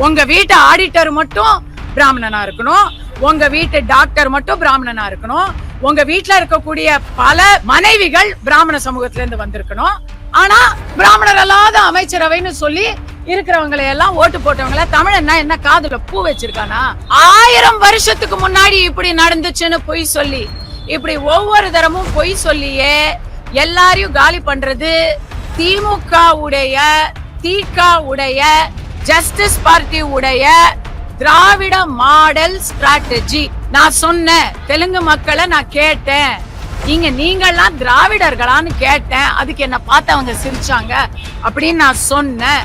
உங்க வீட்டு ஆடிட்டர் மட்டும் பிராமணனா இருக்கணும், உங்க வீட்டு டாக்டர் மட்டும் பிராமணனா இருக்கணும், உங்க வீட்டுல இருக்கக்கூடிய பல மனைவிகள் பிராமண சமூகத்துல இருந்து வந்திருக்கணும். ஆனா பிராமணர் அல்லாத அமைச்சரவைன்னு சொல்லி இருக்கிறவங்களை எல்லாம் ஓட்டு போட்டவங்கள தமிழன்னா என்ன காதுல பூ வச்சிருக்கானா? 1000 வருஷத்துக்கு முன்னாடி இப்படி நடந்துச்சுன்னு பொய் சொல்லி, இப்படி ஒவ்வொரு தரமும் பொய் சொல்லியே எல்லாரையும் காலி பண்றது திமுக உடைய, திக உடைய, ஜஸ்டிஸ் பார்ட்டி உடைய திராவிட மாடல் ஸ்ட்ராட்டஜி. நான் சொன்னேன், தெலுங்கு மக்களை நான் கேட்டேன், நீங்கெல்லாம் திராவிடர்களான்னு கேட்டேன், அதுக்கு என்ன பார்த்து அவங்க சிரிச்சாங்க அப்படின்னு நான் சொன்னேன்.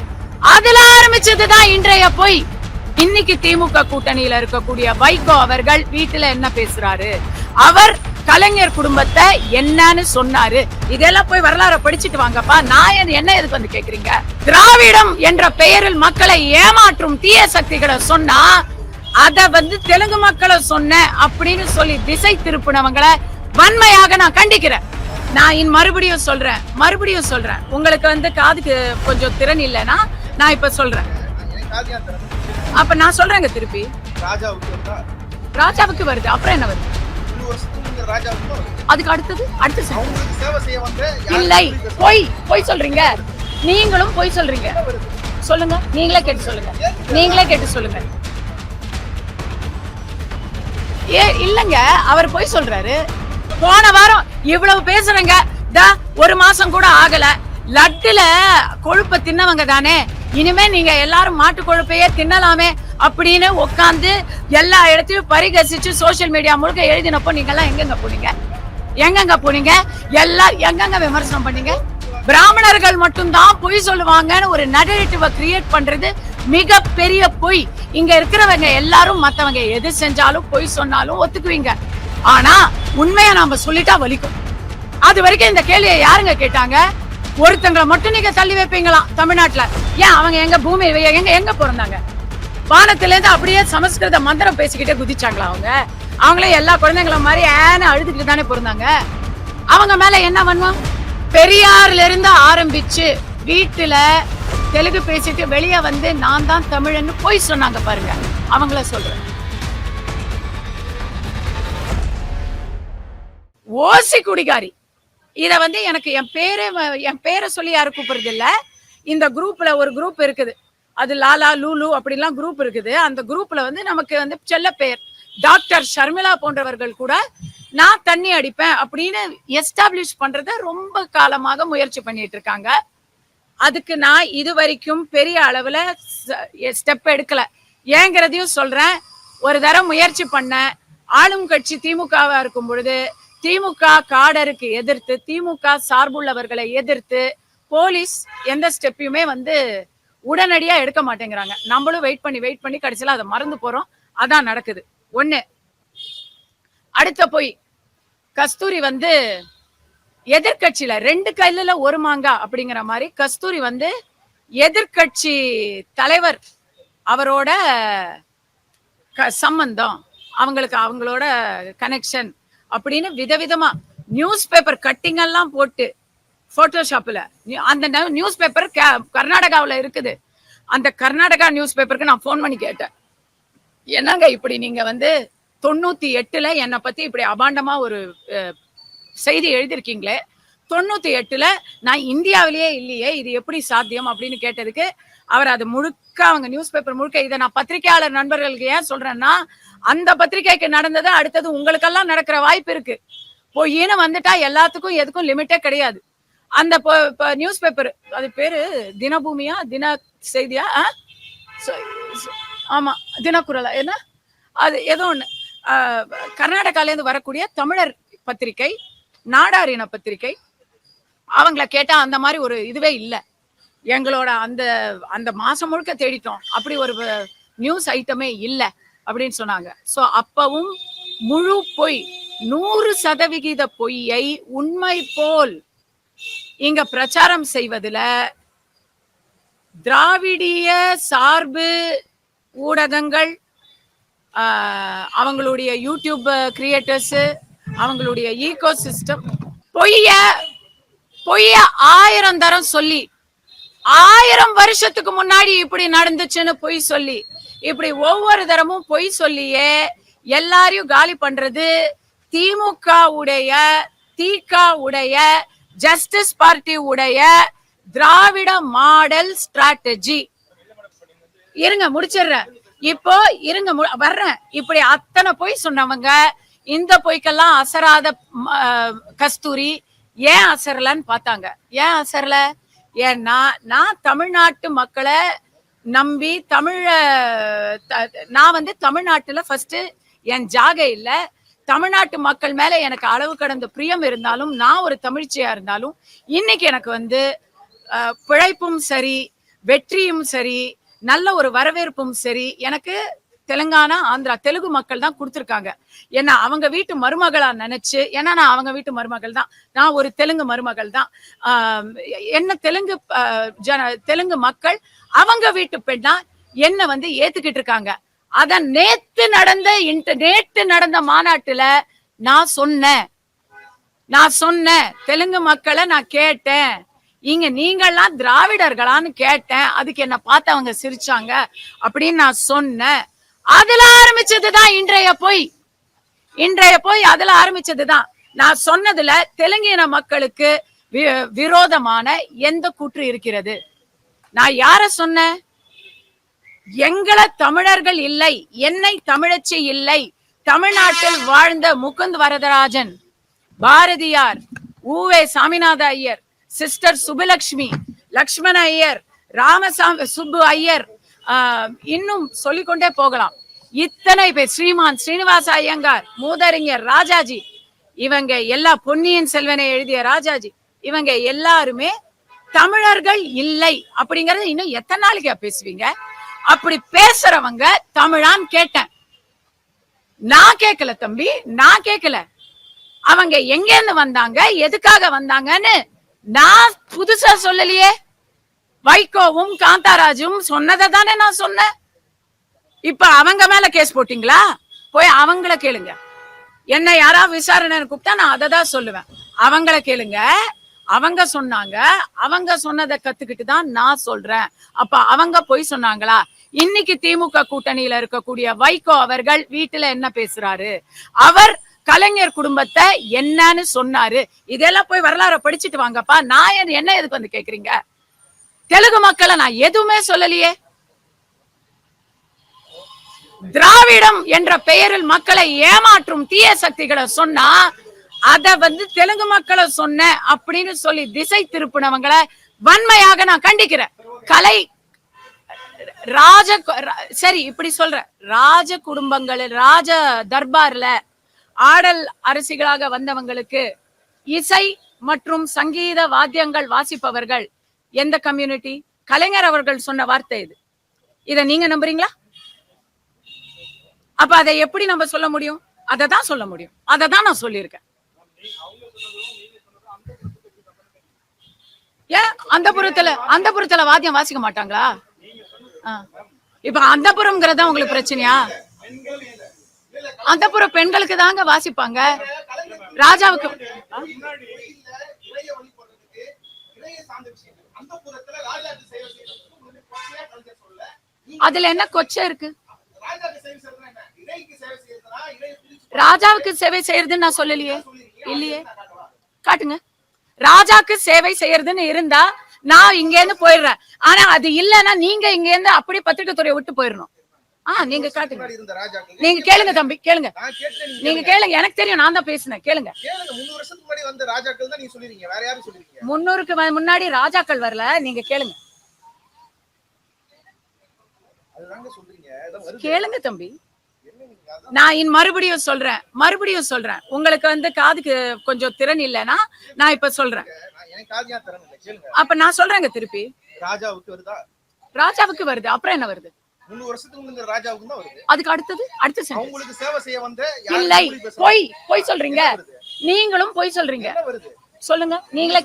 அதுல ஆரம்பிச்சதுதான் இன்றைய பொய். இன்னைக்கு திமுக கூட்டணியில இருக்கக்கூடிய வைகோ அவர்கள் வீட்டுல என்ன பேசுறாரு, அவர் கலைஞர் குடும்பத்தை என்னன்னு சொன்னாரு, இதெல்லாம் போய் வரலாறு படிச்சுட்டு வாங்கப்பா. நான் என்ன எதுக்கு வந்து கேக்குறீங்க? திராவிடம் என்ற பெயரில் மக்களை ஏமாற்றும் தீய சக்திகளை சொன்னா அத தெலுங்கு மக்களை சொன்ன அப்படின்னு சொல்லி திசை திருப்பினவங்களை வன்மையாக நான் கண்டிக்கிறேன். நான் மறுபடியும் சொல்றேன், உங்களுக்கு காதுக்கு கொஞ்சம் திறன் இல்லைன்னா நான் இப்ப சொல்றேன். அப்ப நான் சொல்றேங்க திருப்பி. ராஜாவுக்கு வருது, அப்புறம் என்ன வருது? அதுக்கு அடுத்தது இல்லை, பொய் சொல்றீங்க. நீங்களும் பொய் சொல்றீங்க. சொல்லுங்க, நீங்களே கேட்டு சொல்லுங்க. இல்லங்க, அவர் பொய் சொல்றாரு. போன வாரம் இவ்வளவு பேசுறேங்க, ஒரு மாசம் கூட ஆகல. லட்டுல கொழுப்ப தின்னவங்க தானே, இனிமே நீங்க எல்லாரும் மாட்டு கொழுப்பையே தின்னலாமே அப்படின்னு உட்காந்து எல்லா இடத்தையும் பரிகசிச்சு சோசியல் மீடியா முழுக்க எழுதினப்போ நீங்க எல்லாம் எங்கெங்க போனீங்க? எல்லாம் எங்கெங்க விமர்சனம் பண்ணீங்க? பிராமணர்கள் மட்டும்தான் பொய் சொல்லுவாங்கன்னு ஒரு நரேட்டிவ கிரியேட் பண்றது மிக பெரிய பொய். இங்க இருக்கிறவங்க எல்லாரும் மத்தவங்க எது செஞ்சாலும் பொய் சொன்னாலும் ஒத்துக்குவீங்க. ஆனா உண்மையை நாம சொல்லிட்டா வலிக்கும். அது வரைக்கும் இந்த கேள்வியை யாருங்க கேட்டாங்க? ஒருத்தங்களை மட்டும் நீங்க தள்ளி வைப்பீங்களாம் தமிழ்நாட்டுல. ஏன் அவங்க எங்க பூமி எங்க பிறந்தாங்க? வானத்துல இருந்து அப்படியே சமஸ்கிருத மந்திரம் பேசிக்கிட்டே குதிச்சாங்களா? அவங்களே எல்லா குழந்தைங்களும் மாதிரி அழுதுகிட்டு தானே பிறந்தாங்க. அவங்க மேல என்ன பண்ணுவோம்? பெரியார்ல இருந்து ஆரம்பிச்சு வீட்டுல தெலுங்கு பேசிட்டு வெளியே நான் தான் தமிழன்னு போய் சொன்னாங்க பாருங்க, அவங்கள சொல்றேன். ஓசி குடிகாரி. இத எனக்கு என் பேரை சொல்லி யாரும் கூப்பிடுறது இல்ல. இந்த குரூப்ல ஒரு குரூப் இருக்குது, அது லாலா லூலு அப்படிலாம் குரூப் இருக்குது. அந்த குரூப்ல நமக்கு செல்ல பெயர் டாக்டர் ஷர்மிளா போன்றவர்கள் கூட நான் தண்ணி அடிப்பேன் அப்படின்னு எஸ்டாப்ளிஷ் பண்றத ரொம்ப காலமாக முயற்சி பண்ணிட்டு இருக்காங்க. அதுக்கு நான் இது வரைக்கும் பெரிய அளவுல ஸ்டெப் எடுக்கல. ஏங்கிறதையும் சொல்றேன். ஒரு தடவை முயற்சி பண்ண, ஆளும் கட்சி திமுகவா இருக்கும் பொழுது திமுக காடருக்கு எதிர்த்து, திமுக சார்புள்ளவர்களை எதிர்த்து போலீஸ் எந்த ஸ்டெப்பையுமே உடனடியா எடுக்க மாட்டேங்கிறாங்க. நம்மளும் வெயிட் பண்ணி கடைசியில அதை மறந்து போறோம். அதான் நடக்குது. ஒண்ணு. அடுத்த போய் கஸ்தூரி எதிர்கட்சியில 2 கையில ஒரு மாங்கா அப்படிங்கிற மாதிரி கஸ்தூரி எதிர்கட்சி தலைவர் அவரோட சம்பந்தம், அவங்களோட கனெக்ஷன் அப்படின்னு விதவிதமா நியூஸ் பேப்பர் கட்டிங் எல்லாம் போட்டு போட்டோஷாப்ல அந்த நியூஸ் பேப்பர் கர்நாடகாவில் இருக்குது. அந்த கர்நாடகா நியூஸ் பேப்பருக்கு நான் போன் பண்ணி கேட்டேன், என்னங்க இப்படி நீங்க 98ல என்னை பத்தி இப்படி அபாண்டமா ஒரு செய்தி எழுதிருக்கீங்களே, 98ல நான் இந்தியாவிலேயே இல்லையே, இது எப்படி சாத்தியம் அப்படின்னு கேட்டதுக்கு அவர் அது முழுக்க, அவங்க நியூஸ் பேப்பர் முழுக்க, இதை நான் பத்திரிகையாளர் நண்பர்களுக்கு ஏன் சொல்றேன்னா, அந்த பத்திரிகைக்கு நடந்தது அடுத்தது உங்களுக்கெல்லாம் நடக்கிற வாய்ப்பு இருக்கு. பொய்ன்னு வந்துட்டா எல்லாத்துக்கும் எதுக்கும் லிமிட்டே கிடையாது. அந்த நியூஸ் பேப்பர், அது பேரு தினபூமியா, தின செய்தியா, ஆமா தினக்குரலா, என்ன அது ஏதோ ஒண்ணு, கர்நாடகால இருந்து வரக்கூடிய தமிழர் பத்திரிகை, நாடார் இன பத்திரிகை. அவங்கள கேட்டா அந்த மாதிரி ஒரு இதுவே இல்லை. எங்களோட அந்த மாசம் முழுக்க தேடிட்டோம், அப்படி ஒரு நியூஸ் ஐட்டமே இல்லை அப்படின்னு சொன்னாங்க. சோ அப்பவும் முழு பொய், 100% பொய்யை உண்மை போல் இங்க பிரச்சாரம் செய்வதுல திராவிடிய சார்பு ஊடகங்கள், அவங்களுடைய யூடியூப் கிரியேட்டர்ஸ், அவங்களுடைய ஈகோ சிஸ்டம் பொய்ய 1000 தரம் சொல்லி 1000 வருஷத்துக்கு முன்னாடி இப்படி நடந்துச்சுன்னு பொய் சொல்லி, இப்படி ஒவ்வொரு தரமும் பொய் சொல்லியே எல்லாரையும் காலி பண்றது திமுக உடைய, திக உடைய, ஜஸ்டிஸ் பார்ட்டி உடைய திராவிட மாடல் ஸ்ட்ராட்டஜி. இருங்க முடிச்சிடுறேன். இப்போ இருங்க வர்றேன். இப்படி அத்தனை பொய் சொன்னவங்க இந்த பொய்க்கெல்லாம் அசராத கஸ்தூரி ஏன் அசரலன்னு பார்த்தாங்க. ஏன் அசரல? ஏன்னா நான் தமிழ்நாட்டு மக்களை நம்பி நான் தமிழ்நாட்டுல ஃபர்ஸ்ட் என் ஜாகை இல்ல. தமிழ்நாட்டு மக்கள் மேல எனக்கு அளவு கடந்த பிரியம் இருந்தாலும், நான் ஒரு தமிழ்ச்சியா இருந்தாலும், இன்னைக்கு எனக்கு பிழைப்பும் சரி, வெற்றியும் சரி, நல்ல ஒரு வரவேற்பும் சரி எனக்கு தெலுங்கானா, ஆந்திரா, தெலுங்கு மக்கள் தான் கொடுத்துருக்காங்க. ஏன்னா அவங்க வீட்டு மருமகளா நினைச்சு, ஏன்னா நான் அவங்க வீட்டு மருமகள் தான், நான் ஒரு தெலுங்கு மருமகள் தான். என்ன தெலுங்கு மக்கள் அவங்க வீட்டு பெண்ணா என்ன ஏத்துக்கிட்டு இருக்காங்க. அத நேத்து நடந்த மாநாட்டுல நான் சொன்னேன் தெலுங்கு மக்களை நான் கேட்டேன், இங்க நீங்கள்லாம் திராவிடர்களான்னு கேட்டேன். அதுக்கு என்ன பார்த்து அவங்க சிரிச்சாங்க அப்படின்னு நான் சொன்னேன். அதுல ஆரம்பிச்சதுதான் இன்றைய போய் அதுல ஆரம்பிச்சதுதான். நான் சொன்னதுல தெலுங்கின மக்களுக்கு விரோதமான எந்த கூற்று இருக்கிறது? நான் யார சொன்னேன்? எங்களை தமிழர்கள் இல்லை, என்னை தமிழச்சி இல்லை, தமிழ்நாட்டில் வாழ்ந்த முகுந்த் வரதராஜன், பாரதியார், ஊவே சாமிநாத ஐயர், சிஸ்டர் சுபலட்சுமி, லக்ஷ்மண ஐயர், ராமசாமி சுப்பு ஐயர், இன்னும் சொல்லிக்கொண்டே போகலாம். இத்தனை பேர், ஸ்ரீமான் ஸ்ரீனிவாச ஐயங்கார், மூதறிஞர் ராஜாஜி, இவங்க எல்லா பொன்னியின் செல்வனை எழுதிய ராஜாஜி, இவங்க எல்லாருமே தமிழர்கள் இல்லை அப்படிங்கறது இன்னும் எத்தனை நாளைக்கு பேசுவீங்க? அப்படி பேசுறவங்க தமிழான்னு கேட்டேன். நான் கேட்கல தம்பி, நான் கேட்கல. அவங்க எங்க இருந்து வந்தாங்க, எதுக்காக வந்தாங்கன்னு நான் புதுசா சொல்லலையே. வைகோவும் காந்தாராஜும் சொன்னதை தானே நான் சொன்னேன். இப்ப அவங்க மேல கேஸ் போட்டீங்களா? போய் அவங்கள கேளுங்க. என்ன யாராவது விசாரணை கூப்பிட்டா நான் அதை தான் சொல்லுவேன். அவங்கள கேளுங்க. அவங்க சொன்னாங்க, அவங்க சொன்னதை கத்துக்கிட்டு தான் நான் சொல்றேன். அப்ப அவங்க போய் சொன்னாங்களா? இன்னைக்கு திமுக கூட்டணியில இருக்கக்கூடிய வைகோ அவர்கள் வீட்டுல என்ன பேசுறாரு, அவர் கலைஞர் குடும்பத்தை என்னன்னு சொன்னாரு, இதெல்லாம் போய் வரலாறு படிச்சுட்டு வாங்கப்பா. நான் என்ன எதுக்கு கேக்குறீங்க? தெலுங்கு மக்களை நான் எதுவுமே சொல்லலையே. திராவிடம் என்ற பெயரில் மக்களை ஏமாற்றும் தீய சக்திகளை சொன்னா அத தெலுங்கு மக்களை சொன்ன அப்படின்னு சொல்லி திசை திருப்பினவங்களை வன்மையாக நான் கண்டிக்கிறேன். கலை சரி இப்படி சொல்ற ராஜ குடும்பங்கள், ராஜ தர்பார்ல ஆடல் அரசிகளாக வந்தவங்களுக்கு இசை மற்றும் சங்கீத வாத்தியங்கள் வாசிப்பவர்கள் எந்த கம்யூனிட்டி? கலைஞர் அவர்கள் சொன்ன வார்த்தை இது. இத நீங்க நம்புறீங்களா? அப்ப அதை எப்படி நம்ம சொல்ல முடியும்? அதை தான் சொல்ல முடியும். அதை தான் நான் சொல்லியிருக்கேன். ஏன் அந்த புறத்துல வாத்தியம் வாசிக்க மாட்டாங்களா? இப்ப அந்த புறம்ங்கிறதா உங்களுக்கு பிரச்சனையா? அந்த புற பெண்களுக்கு தாங்க வாசிப்பாங்க. ராஜாவுக்கு அதுல என்ன கொச்சை இருக்கு? ராஜாவுக்கு சேவை செய்யறதுன்னு நான் சொல்லலையே, இல்லையே. காட்டுங்க. ராஜாக்கு சேவை செய்யறதுன்னு இருந்தா நான் இங்க இருந்து போயிடுறேன். ஆனா அது இல்லன்னா நீங்க இங்க இருந்து அப்படியே பத்திரிகை துறையை விட்டு போயிடணும். நீங்க காட்டுங்க. நீங்க கேளுங்க தம்பி, கேளுங்க. நீங்க கேளுங்க. எனக்கு தெரியும், நான் தான் பேசினேன். கேளுங்க. 300க்கு முன்னாடி ராஜாக்கள் வரல. நீங்க கேளுங்க. கேளுங்க தம்பி. நான் மறுபடியும் சொல்றேன். உங்களுக்கு காதுக்கு கொஞ்சம் திறன் இல்லைன்னா நான் இப்ப சொல்றேன். அப்ப நான் சொல்றேங்க திருப்பி. ராஜாவுக்கு வருது. அப்புறம் என்ன வருது? 300 வருஷத்துக்கு முன்ன ராஜாவுக்கு தான் வருது. அதுக்கு அடுத்து அவங்களுக்கு சேவை செய்ய வந்த இல்லை. போய் சொல்றீங்க. நீங்களும் போய் சொல்றீங்க. சொல்லுங்க. நீங்களே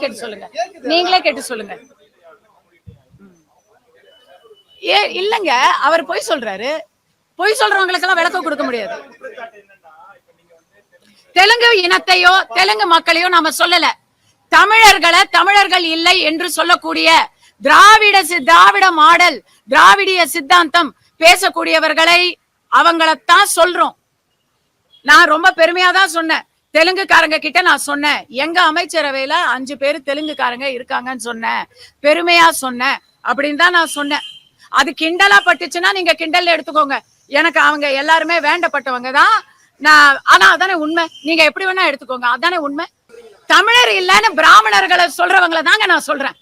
கேட்டு சொல்லுங்க. இல்லங்க, அவர் போய் சொல்றாரு. பொய் சொல்றவங்களுக்கெல்லாம் விளக்கம் கொடுக்க முடியாது. தெலுங்கு இனத்தையோ தெலுங்கு மக்களையோ நாம சொல்லல. தமிழர்கள் இல்லை என்று சொல்லக்கூடிய திராவிட மாடல், திராவிடிய சித்தாந்தம் பேசக்கூடியவர்களை அவங்களத்தான் சொல்றோம். நான் ரொம்ப பெருமையா தான் சொன்னேன். தெலுங்குக்காரங்க கிட்ட நான் சொன்னேன், எங்க அமைச்சரவையில 5 பேர் தெலுங்குக்காரங்க இருக்காங்கன்னு சொன்னேன், பெருமையா சொன்னேன் அப்படின்னு தான் நான் சொன்னேன். அது கிண்டலா பட்டுச்சுன்னா நீங்க கிண்டல் எடுத்துக்கோங்க. எனக்கு அவங்க எல்லாருமே வேண்டப்பட்டவங்க தான். ஆனா அதானே உண்மை. நீங்க எப்படி வேணா எடுத்துக்கோங்க, அதானே உண்மை. தமிழர் இல்லன்னு பிராமணர்களை சொல்றவங்களை தாங்க நான் சொல்றேன்.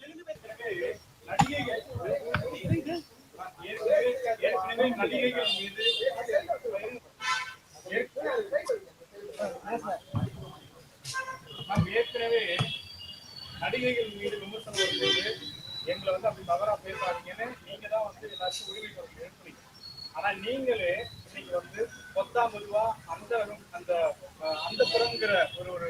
நடிகைகள் மீது விமர்சனம் வரும்போது எங்களை அப்படி தவறா பேசாதீங்கன்னு நீங்க தான் எல்லாருக்கும் உரிமை எடுப்பீங்க. ஆனா நீங்களே இன்னைக்கு பொத்தா பொதுவா அந்த அந்த புறங்கிற ஒரு ஒரு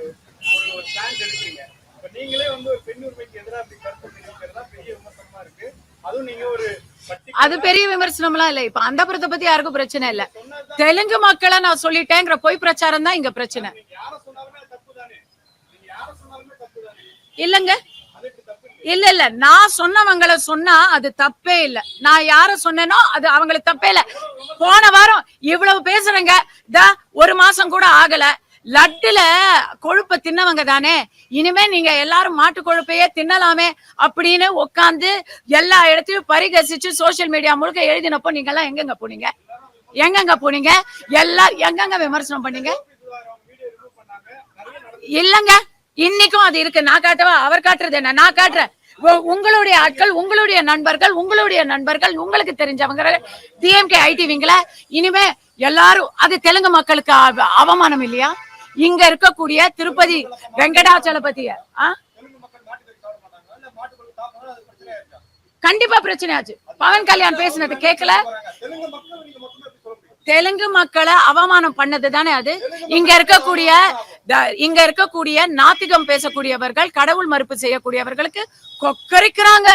ஒரு ஸ்டாண்ட் எடுக்கிறீங்க. இப்ப நீங்களே ஒரு பெண் உரிமைக்கு எதிராக அப்படி கருத்து தெரிவிக்கிறதா பெரிய விமர்சனமா இருக்கு. அதுவும் நீங்க ஒரு அது பெரிய விமர்சனம்லாம் இல்ல. இப்ப அந்த புறத்தை பத்தி யாருக்கும் பிரச்சனை இல்ல. தெலுங்கு மக்களை நான் சொல்லிட்டேங்கிற பொய் பிரச்சாரம் தான் இங்க பிரச்சனை. இல்லங்க, இல்ல நான் சொன்னவங்களை சொன்னா அது தப்பே இல்ல. நான் யார சொன்னேனோ அது அவங்களுக்கு தப்பே இல்ல. போன வாரம் இவ்வளவு பேசுறேங்க, ஒரு மாசம் கூட ஆகல. லட்டுல கொழுப்ப தின்னவங்க தானே, இனிமே நீங்க எல்லாரும் மாட்டு கொழுப்பையே தின்னலாமே அப்படின்னு உட்காந்து எல்லா இடத்தையும் பரிகசிச்சு சோசியல் மீடியா முழுக்க எழுதினப்போ நீங்க எல்லாம் எங்கெங்க போனீங்க? எங்கெங்க போனீங்க? எல்லாம் எங்கெங்க விமர்சனம் பண்ணீங்க? இல்லங்க, இன்னைக்கும் அது இருக்கு. நான் காட்டவா? அவர் காட்டுறது என்ன? நான் காட்டுறேன். உங்களுடைய ஆட்கள், உங்களுடைய நண்பர்கள், உங்களுக்கு தெரிஞ்சவங்க டிஎம்கே ஐடி விங்ல இனிமே எல்லாரும், அது தெலுங்கு மக்களுக்கு அவமானம் இல்லையா? இங்க இருக்கக்கூடிய திருப்பதி வெங்கடாச்சலபதிய கண்டிப்பா பிரச்சனையாச்சு. பவன் கல்யாண் பேசினது கேட்கல. தெலுங்கு மக்களை அவமானம் பண்ணது தானே அது. இங்க இருக்கக்கூடிய நாத்திகம் பேசக்கூடியவர்கள், கடவுள் மறுப்பு செய்யக்கூடியவர்களுக்கு கொக்கரிக்கிறாங்க.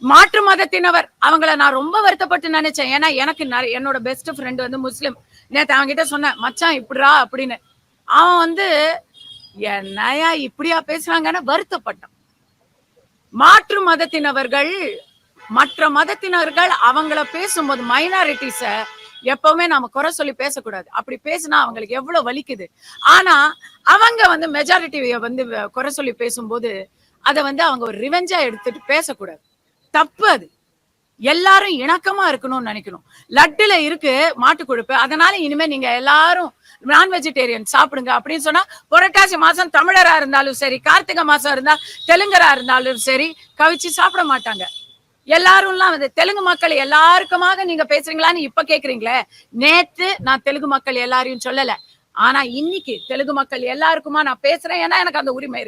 மாற்று மதத்தினவர் அவங்கள நான் ரொம்ப வருத்தப்பட்டு நினைச்சேன். ஏன்னா எனக்கு என்னோட பெஸ்ட் ஃப்ரெண்ட் முஸ்லிம். நேத்து அவங்க கிட்ட சொன்னேன், மச்சான் இப்படிரா அப்படின்னு. அவன் என்னையா இப்படியா பேசுறாங்கன்னு வருத்தப்பட்டான். மாற்று மதத்தினவர்கள், மற்ற மதத்தினர்கள் அவங்கள பேசும்போது மைனாரிட்டிஸ எப்பவுமே நாம குறை சொல்லி பேசக்கூடாது. அப்படி பேசினா அவங்களுக்கு எவ்வளவு வலிக்குது. ஆனா அவங்க மெஜாரிட்டிய குறை சொல்லி பேசும்போது அதை அவங்க ஒரு ரிவெஞ்சா எடுத்துட்டு பேசக்கூடாது. தப்பு அது. எல்லாரும் இணக்கமா இருக்கணும்னு நினைக்கணும். லட்டுல இருக்கு மாட்டு கொழுப்பு, அதனால இனிமே நீங்க எல்லாரும் நான் வெஜிடேரியன் சாப்பிடுங்க அப்படின்னு சொன்னா, புரட்டாசி மாசம் தமிழரா இருந்தாலும் சரி, கார்த்திகை மாசம் இருந்தா தெலுங்கரா இருந்தாலும் சரி, கவிச்சு சாப்பிட மாட்டாங்க. எல்லாரும் தெலுங்கு மக்கள் எல்லாருக்குமாக நீங்க பேசுறீங்களான்னு இப்ப கேக்குறீங்களே. நேத்து நான் தெலுங்கு மக்கள் எல்லாரையும் சொல்லல. ஆனா இன்னைக்கு தெலுங்கு மக்கள் எல்லாருக்குமா நான் பேசுறேன். ஏன்னா எனக்கு அந்த உரிமை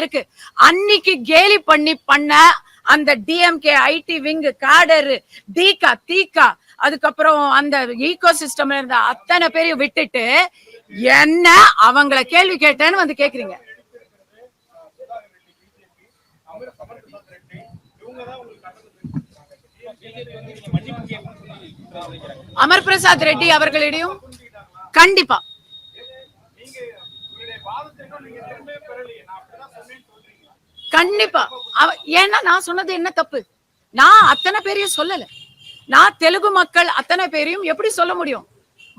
இருக்கு. அன்னைக்கு கேலி பண்ண அந்த டிஎம்கே ஐடி விங் காடர் தீகா அதுக்கப்புறம் அந்த ஈகோ சிஸ்டம்ல இருந்த அத்தனை பேரையும் விட்டுட்டு என்ன அவங்கள கேள்வி கேட்டேன்னு கேக்குறீங்க. அமர் பிரசாத் ரெட்டி அவர்களிடையும் கண்டிப்பா கண்டிப்பா. ஏன்னா நான் சொன்னது என்ன தப்பு? நான் அத்தனை பேரையும் சொல்லல. நான் தெலுங்கு மக்கள் அத்தனை பேரையும் எப்படி சொல்ல முடியும்?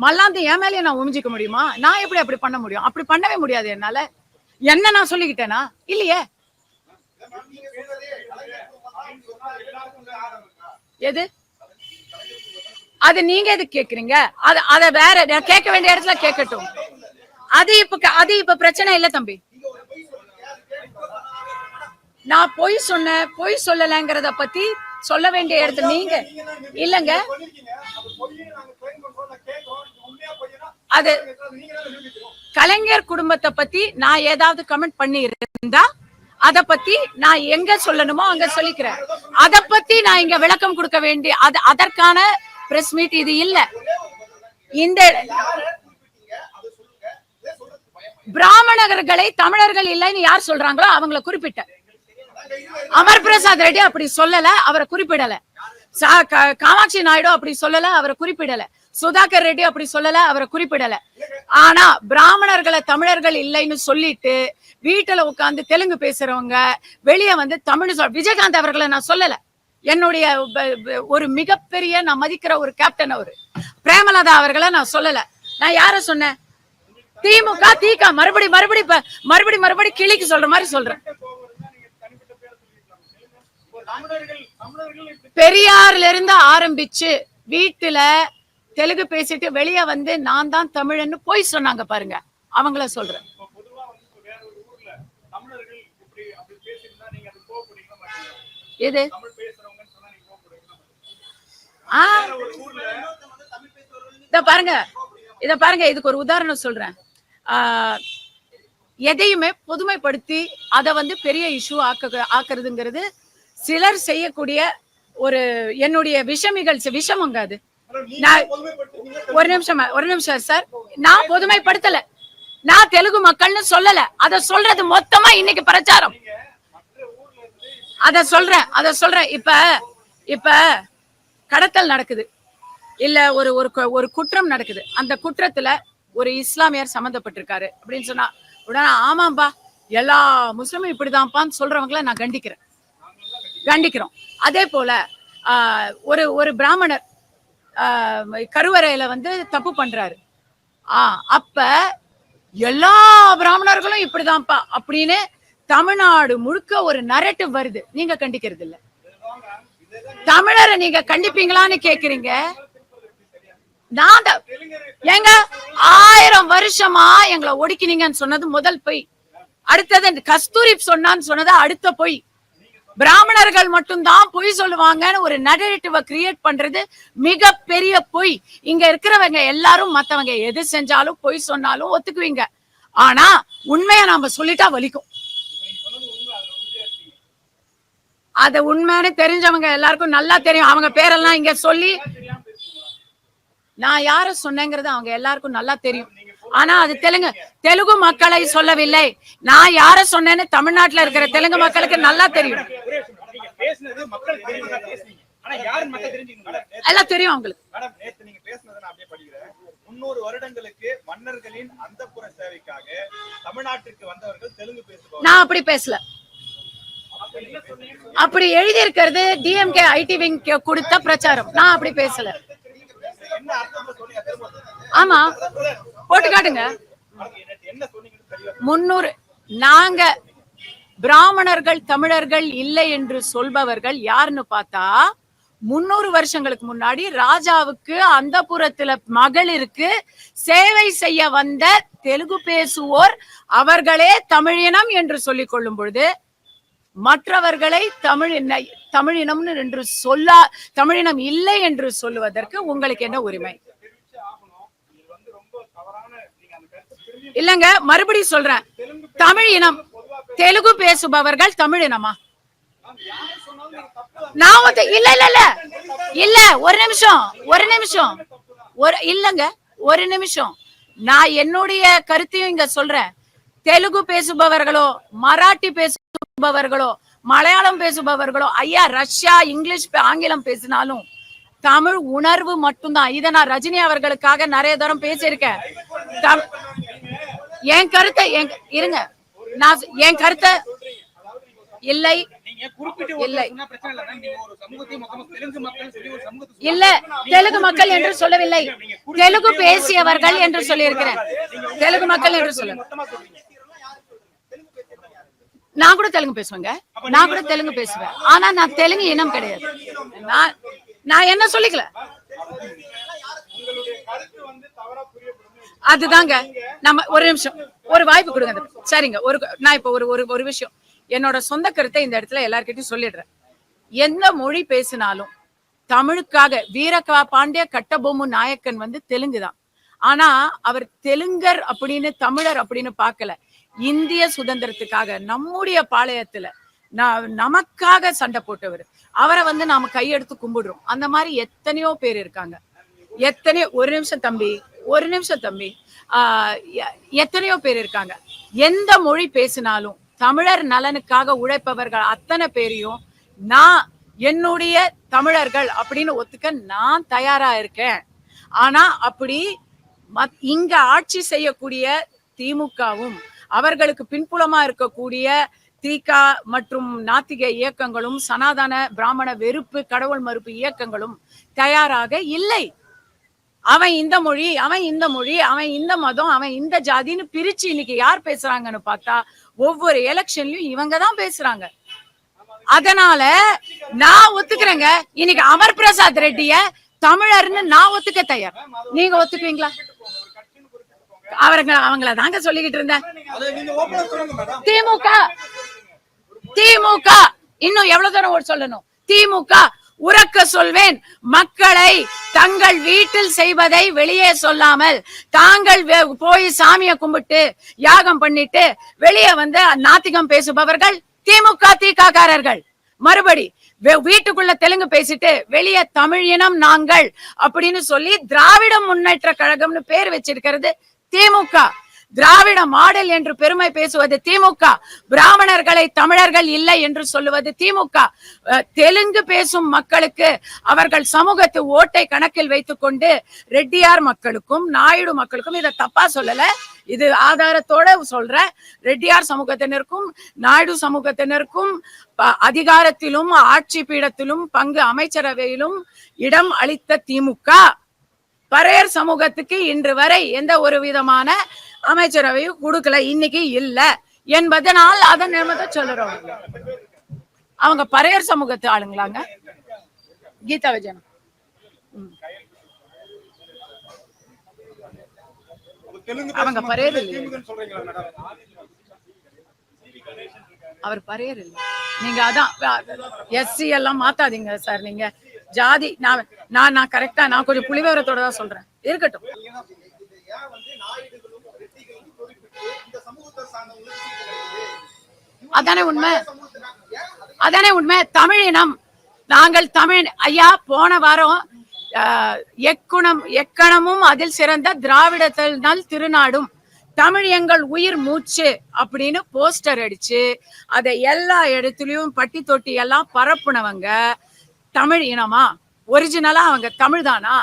மல்லாந்து என் மேலேயே நான் உமிஞ்சிக்க முடியுமா? நான் எப்படி அப்படி பண்ண முடியும்? அப்படி பண்ணவே முடியாது என்னால. என்ன நான் சொல்லிக்கிட்டேனா? இல்லையே. எது அது நீங்க எது கேக்குறீங்க? அத வேற கேட்க வேண்டிய இடத்துல கேட்கட்டும். அது இப்ப பிரச்சனை இல்ல தம்பி. நான் பொய் சொல்லலங்கிறத பத்தி சொல்ல வேண்டிய இடத்துல நீங்க இல்லங்க. அது கலைஞர் குடும்பத்தை பத்தி நான் ஏதாவது கமெண்ட் பண்ணி இருந்தா அத பத்தி நான் எங்க சொல்லணுமோ அங்க சொல்லிக்கிறேன். அத பத்தி நான் இங்க விளக்கம் கொடுக்க வேண்டிய அதற்கான பிரஸ் மீட் இது இல்ல. இந்த பிராமணர்களை தமிழர்கள் இல்லைன்னு யார் சொல்றாங்களோ அவங்களை குறிப்பிட்ட. அமர் பிரசாத் ரெட்டி அப்படி சொல்லல, அவரை குறிப்பிடல. காமாட்சி நாயுடு அப்படி சொல்லல, அவரை குறிப்பிடல. சுதாகர் ரெட்டி அப்படி சொல்லல, அவரை குறிப்பிடல. ஆனா பிராமணர்களை தமிழர்கள் இல்லைன்னு சொல்லிட்டு வீட்டுல உட்கார்ந்து தெலுங்கு பேசுறவங்க வெளியே வந்து தமிழ் விஜயகாந்த் அவர்களை நான் சொல்லல. என்னுடைய ஒரு மிகப்பெரிய நான் மதிக்கிற ஒரு கேப்டன் அவரு. பிரேமலதா அவர்களை நான் சொல்லல. நான் யார சொன்னேன்? திமுக தீகா மறுபடி கிளிக்கு சொல்ற மாதிரி சொல்றேன். பெரியார்ல இருந்து ஆரம்பிச்சு வீட்டுல தெலுங்கு பேசிட்டு வெளியே வந்து நான் தான் தமிழன்னு போய் சொன்னாங்க பாருங்க, அவங்கள சொல்றேன். எது இத பாருங்க, இதுக்கு ஒரு உதாரணம் சொல்றேன். எதையுமே பொதுமைப்படுத்தி அதை வந்து பெரிய இஷ்யூ ஆக்குறதுங்கிறது சிலர் செய்யக்கூடிய ஒரு என்னுடைய விஷமங்க அது. ஒரு நிமிஷம் சார், நான் பொதுமைப்படுத்தல, நான் தெலுங்கு மக்கள்னு சொல்லல. அத சொல்றது மொத்தமா இன்னைக்கு பிரச்சாரம். அத சொல்றேன். இப்ப கடத்தல் நடக்குது இல்ல, ஒரு குற்றம் நடக்குது. அந்த குற்றத்துல ஒரு இஸ்லாமியர் சம்பந்தப்பட்டிருக்காரு அப்படின்னு சொன்னா உடனே ஆமாம்பா எல்லா முஸ்லிமும் இப்படிதான்ப்பான்னு சொல்றவங்களை நான் கண்டிக்கிறோம். அதே போல ஒரு பிராமணர் கருவறையில வந்து தப்பு பண்றாரு, அப்ப எல்லா பிராமணர்களும் இப்படிதான்ப்பா அப்படின்னு தமிழ்நாடு முழுக்க ஒரு நரேட்டிவ் வருது. நீங்க கண்டிக்கிறது இல்ல. தமிழரை நீங்க கண்டிப்பீங்களான்னு கேக்குறீங்க. நான் ஏங்க 1000 வருஷமா எங்களை ஒடுக்கினீங்கன்னு சொன்னது முதல் பொய். அடுத்தது கஸ்தூரி சொன்னான்னு சொன்னது அடுத்த பொய். பிராமணர்கள் மட்டும்தான் பொய் சொல்லுவாங்கன்னு ஒரு நரேட்டிவ கிரியேட் பண்றது மிக பெரிய பொய். இங்க இருக்கிறவங்க எல்லாரும் மத்தவங்க எது செஞ்சாலும் பொய் சொன்னாலும் ஒத்துக்குவீங்க. ஆனா உண்மையை நாம சொல்லிட்டா வலிக்கும். அத உண்மைன்னு தெரிஞ்சவங்க எல்லாருக்கும் நல்லா தெரியும். அவங்க பேரெல்லாம் இங்க சொல்லி நான் யார சொன்னேங்கிறது அவங்க எல்லாருக்கும் நல்லா தெரியும். ஆனா அது தெலுங்கு மக்களை சொல்லவில்லை. நான் யார சொன்னேன்னு தமிழ்நாட்டுல இருக்கிற தெலுங்கு மக்களுக்கு நல்லா தெரியும். எல்லாம் தெரியும் அவங்களுக்கு. 300 வருடங்களுக்கு மன்னர்களின் அந்தப்புற சேவைக்காக தமிழ்நாட்டிற்கு வந்தவர்கள் தெலுங்கு பேசுவாங்க. நான் அப்படி பேசல. அப்படி எழுதி இருக்கிறது டிஎம்கே ஐடி விங் கொடுத்த பிரச்சாரம். நான் அப்படி பேசல. ஆமா போட்டு காட்டுங்க. 300 நாங்க பிராமணர்கள் தமிழர்கள் இல்லை என்று சொல்பவர்கள் யாருன்னு பார்த்தா 300 வருஷங்களுக்கு முன்னாடி ராஜாவுக்கு அந்தப்புறத்துல மகளிருக்கு சேவை செய்ய வந்த தெலுங்கு பேசுவோர் அவர்களே தமிழினம் என்று சொல்லிக் கொள்ளும் பொழுது மற்றவர்களை தமிழினம் என்று தமிழினம் இல்லை என்று சொல்லுவதற்கு உங்களுக்கு என்ன உரிமை? இல்லங்க, மறுபடியும் சொல்றேன். தமிழ் இனம் தெலுங்கு பேசுபவர்கள் தமிழினமா? நான் இல்ல ஒரு நிமிஷம் நான் என்னுடைய கருத்தையும் இங்க சொல்றேன். தெலுங்கு பேசுபவர்களோ மராட்டி பேசுபவர்களோ மலையாளம் பேசுபவர்களோ ஐயா ரஷ்யா இங்கிலீஷ் ஆங்கிலம் பேசினாலும் தமிழ் உணர்வு மட்டும்தான். இதை நான் ரஜினி அவர்களுக்காக நிறைய தரம் பேசியிருக்கேன். என் கருத்தை இருங்க, நான் என் கருத்தை இல்லை இல்ல தெலுங்கு மக்கள் என்று சொல்லவில்லை, தெலுங்கு பேசியவர்கள் என்று சொல்லியிருக்கிறேன். தெலுங்கு மக்கள் என்று சொல்ல நான் கூட தெலுங்கு பேசுவேன். ஆனா நான் தெலுங்கு இனம் கிடையாது. நான் என்ன சொல்லிக்கல. அதுதாங்க. நம்ம ஒரு நிமிஷம் ஒரு வாய்ப்பு கொடுங்க. சரிங்க, நான் இப்ப ஒரு விஷயம் என்னோட சொந்த கருத்தை இந்த இடத்துல எல்லார்கிட்டையும் சொல்லிடுறேன். எந்த மொழி பேசினாலும் தமிழுக்காக வீரகா பாண்டிய கட்டபொம்மு நாயக்கன் வந்து தெலுங்கு தான். ஆனா அவர் தெலுங்கர் அப்படின்னு தமிழர் அப்படின்னு பார்க்கல. இந்திய சுதந்திரத்துக்காக நம்முடைய பாளையத்துல நமக்காக சண்டை போட்டவர். அவரை வந்து நாம கையெடுத்து கும்பிடுறோம். அந்த மாதிரி எத்தனையோ பேர் இருக்காங்க. ஒரு நிமிஷம் தம்பி எத்தனையோ பேர் இருக்காங்க. எந்த மொழி பேசினாலும் தமிழர் நலனுக்காக உழைப்பவர்கள் அத்தனை பேரையும் நான் என்னுடைய தமிழர்கள் அப்படின்னு ஒத்துக்க நான் தயாரா இருக்கேன். ஆனா அப்படி இங்க ஆட்சி செய்யக்கூடிய திமுகவும் அவர்களுக்கு பின்புலமா இருக்கக்கூடிய தீகா மற்றும் நாத்திக இயக்கங்களும் சனாதன பிராமண வெறுப்பு கடவுள் மறுப்பு இயக்கங்களும் தயாராக இல்லை. அவன் இந்த மொழி, அவன் இந்த மொழி, அவன் இந்த மதம், அவன் இந்த ஜாதின்னு பிரிச்சு இன்னைக்கு யார் பேசுறாங்கன்னு பார்த்தா ஒவ்வொரு எலெக்ஷன்லயும் இவங்க தான் பேசுறாங்க. அதனால நான் ஒத்துக்கிறேங்க. இன்னைக்கு அமர் பிரசாத் ரெட்டிய தமிழர்னு நான் ஒத்துக்க தயார். நீங்க ஒத்துக்குவீங்களா? அவங்கள தாங்க சொல்லிக்கிட்டு இருந்தேன். திமுக இன்னும் எவ்வளவு தூரம் சொல்லணும்? திமுக உறக்க சொல்வேன், மக்களை தங்கள் வீட்டில் செய்வதை வெளியே சொல்லாமல் தாங்கள் போய் சாமியை கும்பிட்டு யாகம் பண்ணிட்டு வெளியே வந்து நாத்திகம் பேசுபவர்கள் திமுக தீகாக்காரர்கள். மறுபடி வீட்டுக்குள்ள தெலுங்கு பேசிட்டு வெளியே தமிழ் இனம் நாங்கள் அப்படின்னு சொல்லி திராவிட முன்னேற்ற கழகம்னு பேர் வச்சிருக்கிறது திமுக. திராவிட மாடல் என்று பெருமை பேசுவது திமுக. பிராமணர்களை தமிழர்கள் இல்லை என்று சொல்லுவது திமுக. தெலுங்கு பேசும் மக்களுக்கு அவர்கள் சமூகத்து ஓட்டை கணக்கில் வைத்துக் கொண்டு ரெட்டியார் மக்களுக்கும் நாயுடு மக்களுக்கும் இதை தப்பா சொல்லல, இது ஆதாரத்தோட சொல்ற, ரெட்டியார் சமூகத்தினருக்கும் நாயுடு சமூகத்தினருக்கும் அதிகாரத்திலும் ஆட்சி பீடத்திலும் பங்கு அமைச்சரவையிலும் இடம் அளித்த திமுக பறையர் சமூகத்துக்கு இன்று வரை எந்த ஒரு விதமான அமைச்சரவையும் கொடுக்கல, இன்னைக்கு இல்ல என்பதனால் அதன் நிலைமை சொல்லுறோம். அவங்க பறையர் சமூகத்து ஆளுங்களாங்க. கீதா விஜயன் அவங்க பறையர் இல்ல, அவர் பறையர் இல்ல. நீங்க அதான் எஸ்சி எல்லாம் மாத்தாதீங்க சார். நீங்க ஜாதி நான் கரெக்டா நான் கொஞ்சம் புலிவிவரத்தோட தான் சொல்றேன். இருக்கட்டும். அதானே உண்மை, அதானே உண்மை. தமிழினம் நாங்கள் தமிழ் ஐயா. போன வாரம் எக்கணமும் அதில் சிறந்த திராவிடத்தில் திருநாடும் தமிழ் எங்கள் உயிர் மூச்சு அப்படின்னு போஸ்டர் அடிச்சு அதை எல்லா இடத்துலயும் பட்டி தொட்டி எல்லாம் பரப்புனவங்க தமிழ் இனமா? ஒரிஜினலா அவங்க தமிழ் தானா?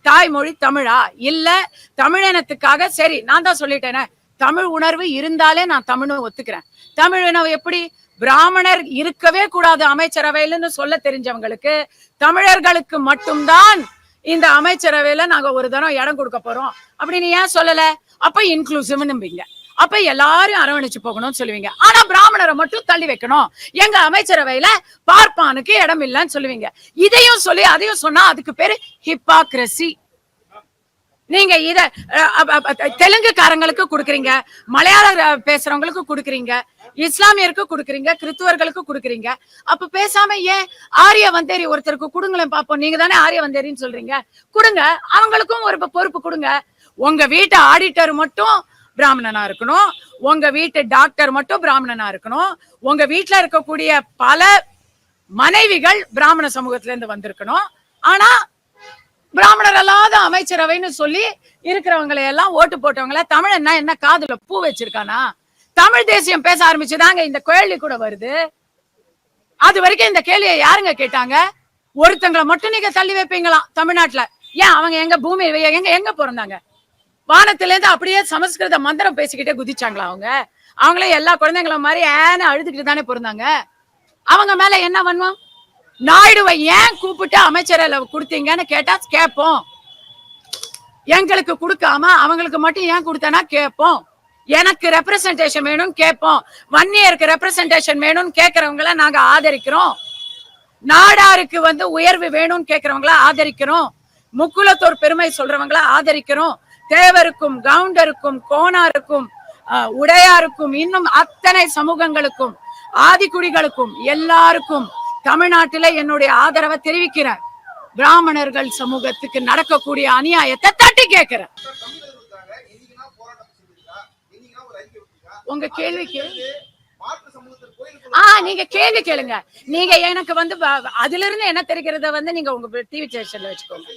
தாய்மொழி தமிழா? இல்ல தமிழினத்துக்காக சரி நான் தான் சொல்லிட்டேனே, தமிழ் உணர்வு இருந்தாலே நான் தமிழ் ஒத்துக்கிறேன். தமிழ் உணர்வு எப்படி? பிராமணர் இருக்கவே கூடாது அமைச்சரவையிலன்னு சொல்ல தெரிஞ்சவங்களுக்கு தமிழர்களுக்கு மட்டும்தான் இந்த அமைச்சரவையில நாங்க ஒரு தரம் இடம் கொடுக்க போறோம் அப்படின்னு ஏன் சொல்லல? அப்ப இன்க்ளூசிவ்னு நம்புவீங்க, அப்ப எல்லாரும் அரவணைச்சு போகணும்னு சொல்லுவீங்க. ஆனா பிராமணரை மட்டும் தள்ளி வைக்கணும், எங்க அமைச்சரவையில பார்ப்பானுக்கு இடம் இல்லைன்னு சொல்லுவீங்க. இதையும் சொல்லி அதையும் சொன்னா அதுக்கு பேரு ஹிப்பாக்ரசி. நீங்க இத தெலுங்குக்காரங்களுக்கு கொடுக்குறீங்க, மலையாள பேசுறவங்களுக்கு கொடுக்குறீங்க, இஸ்லாமியருக்கு கொடுக்குறீங்க, கிறிஸ்துவர்களுக்கு கொடுக்குறீங்க. அப்ப பேசாம ஏன் ஆரிய வந்தேரி ஒருத்தருக்கு கொடுங்களேன் பாப்போம். நீங்க தானே ஆரிய வந்தேரின்னு சொல்றீங்க, கொடுங்க. அவங்களுக்கும் ஒரு பொறுப்பு கொடுங்க. உங்க வீட்டு ஆடிட்டர் மட்டும் பிராமணனா இருக்கணும், உங்க வீட்டு டாக்டர் மட்டும் பிராமணனா இருக்கணும், உங்க வீட்டுல இருக்கக்கூடிய பல மனைவிகள் பிராமண சமூகத்துல இருந்து வந்திருக்கணும். ஆனா பிராமணர் அல்லாத அமைச்சரவைன்னு சொல்லி இருக்கிறவங்களை எல்லாம் ஓட்டு போட்டவங்கள தமிழன்னா என்ன காதுல பூ வச்சிருக்கானா? தமிழ் தேசியம் பேச ஆரம்பிச்சுதாங்க இந்த கேள்வி கூட வருது. அது வரைக்கும் இந்த கேள்வியை யாருங்க கேட்டாங்க? ஒருத்தங்களை மட்டும் நீங்க தள்ளி வைப்பீங்களாம் தமிழ்நாட்டுல. ஏன் அவங்க எங்க பூமி எங்க பிறந்தாங்க? வானத்துல இருந்து அப்படியே சமஸ்கிருத மந்திரம் பேசிக்கிட்டே குதிச்சாங்களா? அவங்களே எல்லா குழந்தைங்களும் மாதிரி ஏன்னு அழுதுகிட்டு தானே பிறந்தாங்க. அவங்க மேல என்ன பண்ணுவோம்? நாயுடுவை ஏன் கூப்பிட்டு அமைச்சரவை கொடுத்தீங்கன்னு கேட்டா கேட்போம். எங்களுக்கு கொடுக்காம அவங்களுக்கு மட்டும் ஏன் கொடுத்தனா கேட்போம். எனக்கு ரெப்ரசன்டேஷன் வேணும்னு கேட்போம். வன்னியருக்கு ரெப்ரசன்டேஷன் வேணும்னு கேட்கறவங்கள நாங்க ஆதரிக்கிறோம். நாடாருக்கு உயர்வு வேணும்னு கேட்கறவங்கள ஆதரிக்கிறோம். முக்குலத்தோர் பெருமை சொல்றவங்கள ஆதரிக்கிறோம். தேவருக்கும் கவுண்டருக்கும் கோனாருக்கும் உடையாருக்கும் இன்னும் அத்தனை சமூகங்களுக்கும் ஆதிக்குடிகளுக்கும் எல்லாருக்கும் தமிழ்நாட்டில என்னுடைய ஆதரவை தெரிவிக்கிறேன். பிராமணர்கள் சமூகத்துக்கு நடக்கக்கூடிய அநியாயத்தை தட்டி கேட்கிறேன். உங்க கேள்விக்கு நீங்க கேள்வி கேளுங்க. நீங்க எனக்கு அதுல இருந்து என்ன தெரிகிறத நீங்க உங்க டிவி ஸ்டேஷன்ல வச்சுக்கோங்க.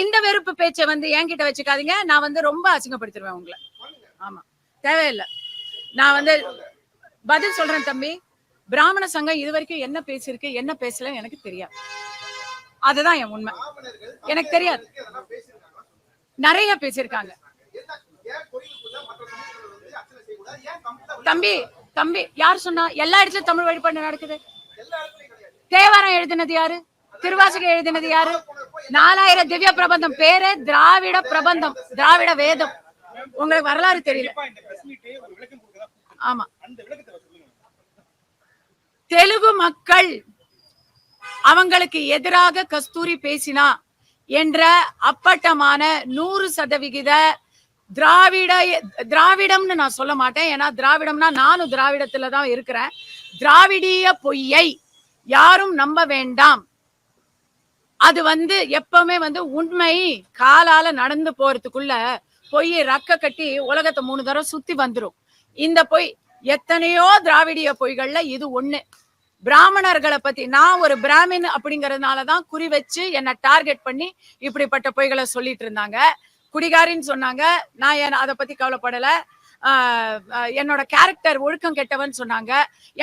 இந்த வெறுப்பு பேச்சை என்கிட்ட வச்சுக்காதீங்க. நான் ரொம்ப அசிங்கப்படுத்திடுவேன் உங்களை. ஆமா, தேவையில்லை. நான் பதில் சொல்றேன் தம்பி. பிராமண சங்கம் இது வரைக்கும் என்ன பேசியிருக்கு என்ன பேசலன்னு எனக்கு தெரியாது. அதுதான் என் உண்மை. எனக்கு தெரியாது. நிறைய பேசியிருக்காங்க. தம்பி தம்பி யார் சொன்னா? எல்லா இடத்துலயும் தமிழ் வழிபாடு நடக்குது. தேவாரம் எழுதினது யாரு? திருவாசகம் எழுதினது யாரு? 4000 திவ்ய பிரபந்தம் பேரு திராவிட பிரபந்தம், திராவிட வேதம். உங்களுக்கு வரலாறு தெரியல. ஆமா, தெலுங்கு மக்கள் அவங்களுக்கு எதிராக கஸ்தூரி பேசினா என்ற அப்பட்டமான 100% திராவிடம்னு நான் சொல்ல மாட்டேன். ஏன்னா திராவிடம்னா நானும் திராவிடத்துல தான் இருக்கிறேன். திராவிடிய பொய்யை யாரும் நம்ப வேண்டாம். அது எப்பவுமே உண்மை காலால நடந்து போறதுக்குள்ள பொய் ரக்க கட்டி உலகத்தை 3 தடவை சுத்தி வந்துரும். இந்த பொய் எத்தனையோ திராவிடிய பொய்கள்ல இது ஒண்ணு. பிராமணர்களை பத்தி நான் ஒரு பிராமின் அப்படிங்கறதுனாலதான் குறி வச்சு என்ன டார்கெட் பண்ணி இப்படிப்பட்ட பொய்களை சொல்லிட்டு இருந்தாங்க. குடிகாரின்னு சொன்னாங்க. நான் அதை பத்தி கவலைப்படல. என்னோட கேரக்டர் ஒழுக்கம் கெட்டவன் சொன்னாங்க.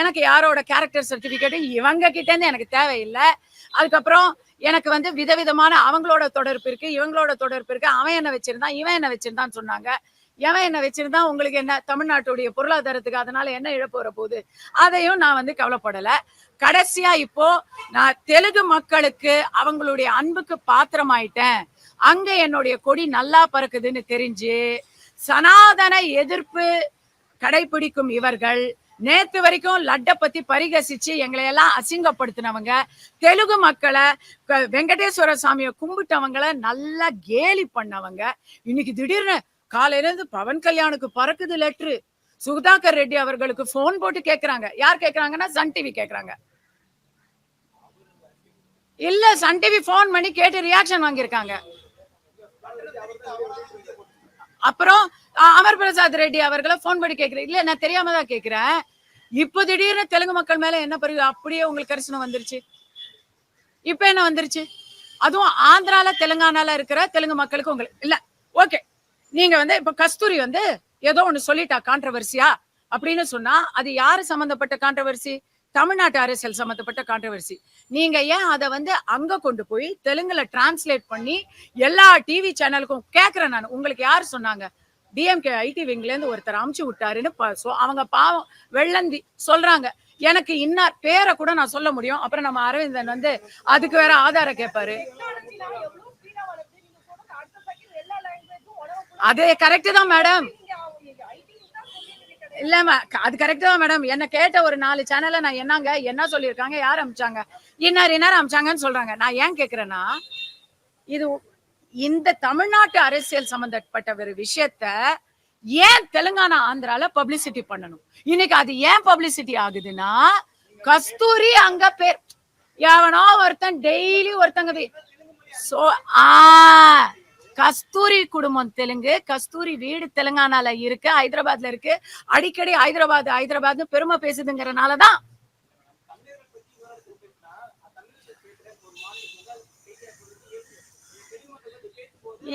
எனக்கு யாரோட கேரக்டர் சர்டிபிகேட் இவங்க கிட்ட இருந்து எனக்கு தேவையில்லை. அதுக்கப்புறம் எனக்கு விதவிதமான அவங்களோட தொடர்பு இருக்கு, இவங்களோட தொடர்பு இருக்கு. அவன் என்ன வச்சிருந்தான், இவன் என்ன வச்சிருந்தான்னு சொன்னாங்க. எவன் என்ன வச்சிருந்தா உங்களுக்கு என்ன, தமிழ்நாட்டுடைய பொருளாதாரத்துக்கு அதனால என்ன இழப்பு வர போகுது, அதையும் நான் கவலைப்படல. கடைசியா இப்போ நான் தெலுங்கு மக்களுக்கு அவங்களுடைய அன்புக்கு பாத்திரமாயிட்டேன். அங்க என்னுடைய கொடி நல்லா பறக்குதுன்னு தெரிஞ்சு சனாதன எதிர்ப்பு கடைபிடிக்கும் இவர்கள் நேத்து வரைக்கும் லட்ட பத்தி பரிகசிச்சு எங்களை எல்லாம் அசிங்கப்படுத்தினவங்க, தெலுங்கு மக்களை வெங்கடேஸ்வர சாமியை கும்பிட்டவங்களை நல்லா கேலி பண்ணவங்க, இன்னைக்கு திடீர்னு காலையில இருந்து பவன் கல்யாணுக்கு பறக்குது லெட்ரு. சுதாகர் ரெட்டி அவர்களுக்கு போன் போட்டு கேக்குறாங்க. யார் கேக்குறாங்கன்னா சன் டிவி கேக்குறாங்க. இல்ல, சன் டிவி போன் பண்ணி கேட்டு ரியாக்ஷன் வாங்கியிருக்காங்க. அப்புறம் அமர் பிரசாத் ரெட்டி அவர்களை போன் பண்ணி கேட்கிறேன். இல்ல, நான் தெரியாம தான் கேட்கிறேன். இப்போ திடீர்னு தெலுங்கு மக்கள் மேல என்ன பிறகு அப்படியே உங்களுக்கு கரிசனம் வந்துருச்சு. இப்ப என்ன வந்துருச்சு? அதுவும் ஆந்திரால தெலுங்கானால இருக்கிற தெலுங்கு மக்களுக்கு உங்களுக்கு இல்ல. ஓகே, நீங்க இப்ப கஸ்தூரி ஏதோ ஒண்ணு சொல்லிட்டா கான்ட்ரவர்சியா அப்படின்னு சொன்னா அது யாரு சம்பந்தப்பட்ட கான்ட்ரவர்சி? தமிழ்நாட்டு அரசியல் சம்பந்தப்பட்ட கான்ட்ரவர்சி. நீங்க ஏன் அதை அங்க கொண்டு போய் தெலுங்குல டிரான்ஸ்லேட் பண்ணி எல்லா டிவி சேனலுக்கும் கேக்குறேன் நான். உங்களுக்கு யாரு சொன்னாங்க? டிஎம்கே ஐடி விங்ல இருந்து ஒருத்தர் அமுச்சு விட்டாருன்னு அவங்க பாவம் வெள்ளந்தி சொல்றாங்க. எனக்கு இன்னார் பேரை கூட நான் சொல்ல முடியும். அப்புறம் நம்ம அரவிந்தன் அதுக்கு வேற ஆதாரம் கேட்பாரு. அது கரெக்ட் தான் மேடம். இல்ல, அது கரெக்ட் தான் மேடம். என்ன கேட்ட ஒரு 4 சேனல்ல நான் என்ன சொல்லியிருக்காங்க, யார் அமிச்சாங்க, இன்னார் அமிச்சாங்கன்னு சொல்றாங்க. நான் ஏன் கேக்குறேன்னா, இது இந்த தமிழ்நாட்டு அரசியல் சம்பந்தப்பட்ட ஒரு விஷயத்த ஏன் தெலுங்கானா ஆந்திரால பப்ளிசிட்டி பண்ணணும்? இன்னைக்கு அது ஏன் பப்ளிசிட்டி ஆகுதுன்னா, கஸ்தூரி அங்க பேர் எவனோ ஒருத்தன் டெய்லி ஒருத்தங்க கஸ்தூரி குடும்பம் தெலுங்கு, கஸ்தூரி வீடு தெலுங்கானால இருக்கு, ஹைதராபாத்ல இருக்கு. அடிக்கடி ஹைதராபாத் பெருமை பேசுதுங்கிறனாலதான்.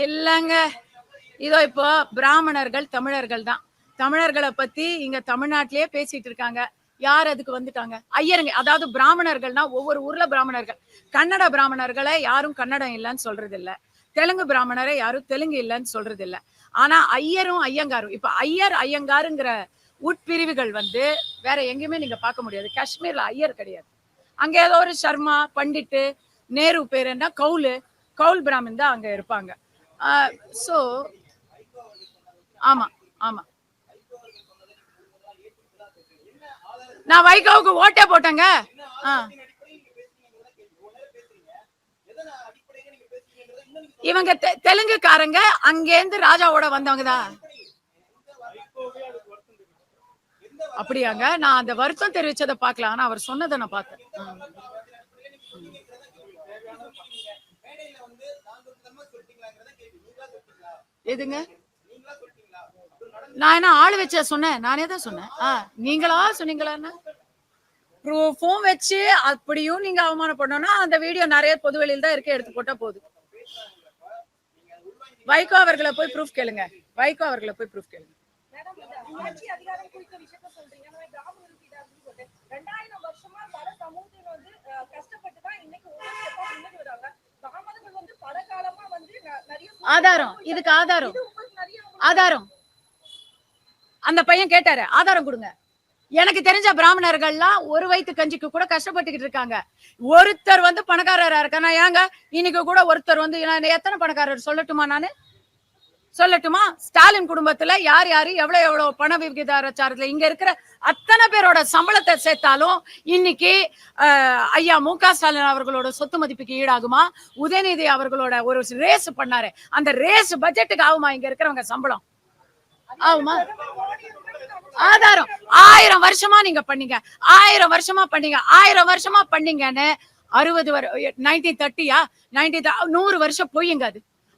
இல்லங்க, இதோ இப்போ பிராமணர்கள் தமிழர்கள் தான். தமிழர்களை பத்தி இங்க தமிழ்நாட்டிலேயே பேசிட்டு இருக்காங்க. யார் அதுக்கு வந்துட்டாங்க? ஐயருங்க. அதாவது பிராமணர்கள்னா ஒவ்வொரு ஊர்ல பிராமணர்கள். கன்னட பிராமணர்களை யாரும் கன்னடம் இல்லைன்னு சொல்றது இல்ல, தெலுங்கு பிராமணரை யாரும் தெலுங்கு இல்லைன்னு சொல்றது இல்ல. ஆனா ஐயரும் ஐயங்காரும், இப்ப ஐயர் ஐயங்காருங்கிற உட்பிரிவுகள் வேற எங்கேயுமே நீங்க பார்க்க முடியாது. காஷ்மீர்ல ஐயர் கிடையாது. அங்க ஏதோ ஒரு சர்மா, பண்டிட்டு, நேரு பேர் என்ன, கவுல் பிராமின் தான் அங்க இருப்பாங்க. சோ ஆமா ஆமா, நான் வைகோவுக்கு ஓட்டே போட்டேங்க. இவங்க தெலுங்குக்காரங்க அங்கேருந்து ராஜாவோட வந்தவங்கதான். அப்படியாங்க? நான் அந்த வருத்தம் தெரிவிச்சதை பார்க்கலாம். ஆனா அவர் சொன்னதை நான் பார்த்தேன். எதுங்க? நான் என்ன ஆளு வச்ச சொன்னேன்? நானே தான் சொன்னேன். நீங்களா சொன்னீங்களா? ப்ரூஃபும் வச்சு அப்படியும் நீங்க அவமானப்படணும்னா அந்த வீடியோ நிறைய பொதுவெளியில் தான் இருக்கு, எடுத்து போட்டா போதும். வைகோ அவர்களை போய் ப்ரூஃப் கேளுங்க. வைகோ அவர்களை போய் ப்ரூஃப் கேளுங்க. ஓகே 2000 வருஷமா பல சமூகத்தினர் வந்து கஷ்டப்பட்டு தான் இன்னைக்கு ஒவ்வொரு ஸ்டெப்பா முன்னாடி வராங்க. தாமதங்கள் வந்து பல காலமா வந்து நிறைய ஆதாரம், இதுக்கு ஆதாரம், ஆதாரம். அந்த பையன் கேட்டாரு, ஆதாரம் கொடுங்க. எனக்கு தெரிஞ்ச பிராமணர்கள்லாம் ஒரு வயிற்று கஞ்சிக்கு கூட கஷ்டப்பட்டுக்கிட்டு இருக்காங்க. ஒருத்தர் வந்து பணக்காரரா இருக்கானா? ஏங்க இன்னைக்கு கூட ஒருத்தர் வந்து எத்தனை பணக்காரர் சொல்லட்டுமா? நானு சொல்லட்டுமா? ஸ்டாலின் குடும்பத்துல யார் யாரு எவ்வளவு பண விகிதாச்சாரத்துல இங்க இருக்கிற அத்தனை பேரோட சம்பளத்தை சேர்த்தாலும் இன்னைக்கு ஐயா மு.க. ஸ்டாலின் அவர்களோட சொத்து மதிப்புக்கு ஈடாகுமா? உதயநிதி அவர்களோட ஒரு ரேஸ் பண்ணாரு, அந்த ரேஸ் பட்ஜெட்டுக்கு ஆகுமா இங்க இருக்கிறவங்க சம்பளம்? ஆகுமா? ஆதாரம் 1000 வருஷமா நீங்க பண்ணீங்க, 1000 வருஷமா பண்ணீங்க, 1000 வருஷமா பண்ணீங்கன்னு 1930 100 வருஷம் பொய்யுங்க.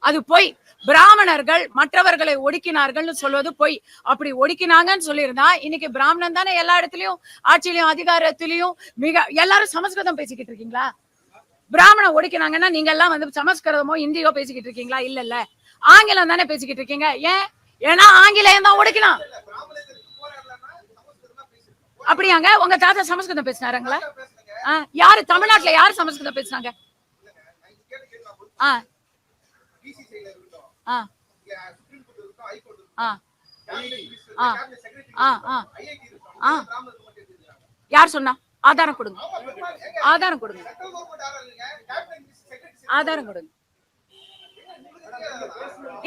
அது பொய். பிராமணர்கள் மற்றவர்களை ஒடுக்கினார்கள் சொல்வது பொய். அப்படி ஒடுக்கினாங்கன்னு சொல்லியிருந்தா இன்னைக்கு பிராமணன் தானே எல்லா இடத்துலயும் ஆட்சியிலையும் அதிகாரத்திலையும் எல்லாரும் சமஸ்கிருதம் பேசிக்கிட்டு இருக்கீங்களா? பிராமண ஒடுக்கினாங்கன்னா நீங்க எல்லாம் வந்து சமஸ்கிருதமோ இந்தியோ பேசிக்கிட்டு இருக்கீங்களா? இல்ல ஆங்கிலம் தானே பேசிக்கிட்டு இருக்கீங்க. ஏன்னா ஆங்கிலேயம் தான் ஒடுக்கினான். அப்படியாங்க? உங்க தாத்தா சமஸ்கிருதம் பேசினாருங்களா? யாரு தமிழ்நாட்டுல யாரு சமஸ்கிருதம் பேசினாங்க? யார் சொன்னா? ஆதாரம் கொடுங்க, ஆதாரம் கொடுங்க, ஆதாரம் கொடுங்க.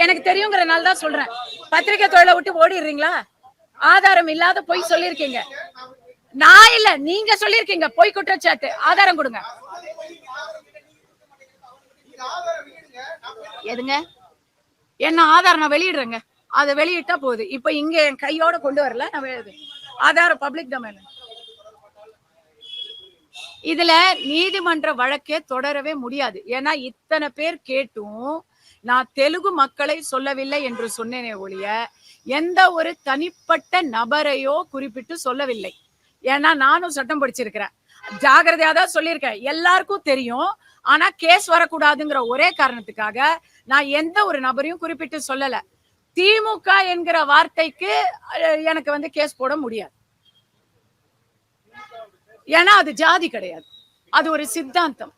எனக்கு தெரியுங்கிறனால தான் சொல்றேன். பத்திரிகை தொழிலை விட்டு ஓடிடுறீங்களா? ஆதாரம் இல்லாத பொய் சொல்லிருக்கீங்க. நான் இல்ல, நீங்க சொல்லிருக்கீங்க பொய் குற்றச்சாட்டு. ஆதாரம் கொடுங்க. எதுங்க? என்ன ஆதாரம்? நான் வெளியிடுறேங்க, அதை வெளியிட்டா போகுது. இப்ப இங்க என் கையோட கொண்டு வரல, நான் ஆதாரம் பப்ளிக் டொமைன். இதுல நீதிமன்ற வழக்கே தொடரவே முடியாது. ஏன்னா இத்தனை பேர் கேட்டும் நான் தெலுங்கு மக்களை சொல்லவில்லை என்று சொன்னேனே ஒழிய எந்த ஒரு தனிப்பட்ட நபரையோ குறிப்பிட்டு சொல்லவில்லை. ஏன்னா நானும் சட்டம் படிச்சிருக்கிறேன், ஜாகிரதையா தான் சொல்லியிருக்கேன். எல்லாருக்கும் தெரியும். ஆனா கேஸ் வரக்கூடாதுங்கிற ஒரே காரணத்துக்காக நான் எந்த ஒரு நபரையும் குறிப்பிட்டு சொல்லல. திமுக என்கிற வார்த்தைக்கு எனக்கு வந்து கேஸ் போட முடியாது. ஏன்னா அது ஜாதி கிடையாது, அது ஒரு சித்தாந்தம்.